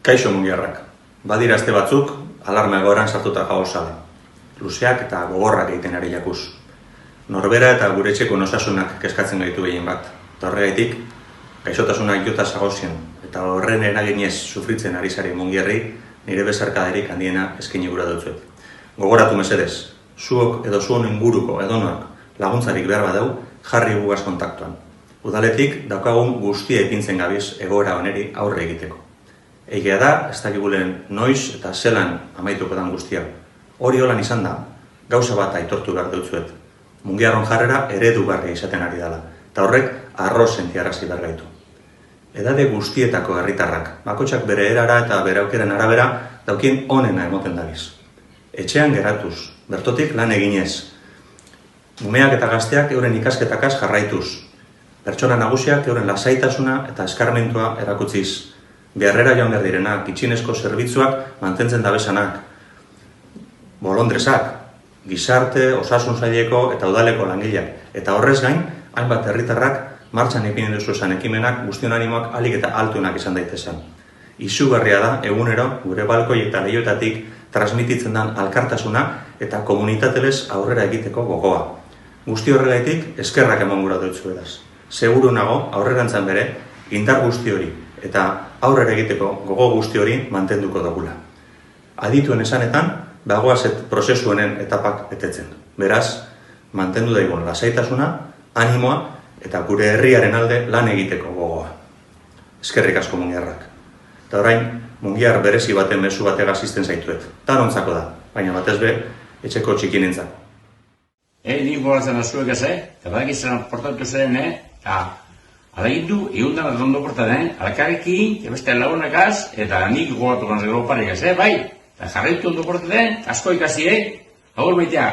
Kaixo mungiarrak, badira aste batzuk, alarma egoeran sartuta gauzale. Luzeak eta gogorrak egiten ari jakuz. Norbera eta gure etxeko osasunak kezkatzen gaitu gehien bat. Eta horregaitik, gaixotasunak jota zagozien, eta horren eraginez sufritzen ari zari mungiarri, nire bezarkaderik handiena eskaini gura dutzuet. Gogoratu mesedez, zuok edo zuen inguruko edonoak laguntzarik behar badau, jarri gugaz kontaktuan. Udaletik daukagun guztia ipintzen gabiz egoera oneri aurre egiteko. Egia da, ez dakigulen noiz eta zelan amaituko dan guztia. Hori holan izan da, gauza bat aitortu behar dutzuet. Mungiarron jarrera eredugarria izaten ari dela, eta horrek arro sentiarazi behar gaitu. Edade guztietako herritarrak, bakotxak bere erara eta bere aukeren arabera daukien onena emoten dabiz. Etxean geratuz, bertotik lan eginez. Umeak eta gazteak euren ikasketakaz jarraituz. Pertsona nagusiak euren lasaitasuna eta eskarmentua erakutziz. Beharrera joan behar direnak, itxinezko zerbitzuak mantentzen dabezanak. Bolondresak, gizarte, osasun saileko eta udaleko langileak. Eta horrez gain, hainbat herritarrak martxan ipini duzu esan ekimenak guztion animoak alik eta altuenak izan daitezen. Izugarria da, egunero, gure balkoi eta lehioetatik transmititzen den alkartasuna eta komunitatelez aurrera egiteko gogoa. Guzti horregaitik eskerrak eman gura dutzu edaz. Seguru nago, aurrerantzan bere, indar guzti hori eta aurrera egiteko gogo guzti hori mantenduko dugula. Adituen esanetan, bagoazet prozesuenen etapak etetzen. Beraz, mantendu daigun lasaitasuna, animoa eta gure herriaren alde lan egiteko gogoa. Eskerrik asko mungiarrak. Eta orain, mungiar berezi baten mezu batega asisten zaituet. Tanontzako da, baina batez be, etxeko txikinentzako. Nik goratzen azuek ez, eta badak izan portatu zen, alagindu, egundan bat ondo portaten, alkarrekin, beste lagunekaz, eta nik goratu gantzeko parik ez, bai? Eta jarraitu ondo portaten, asko ikasi, agur baitea.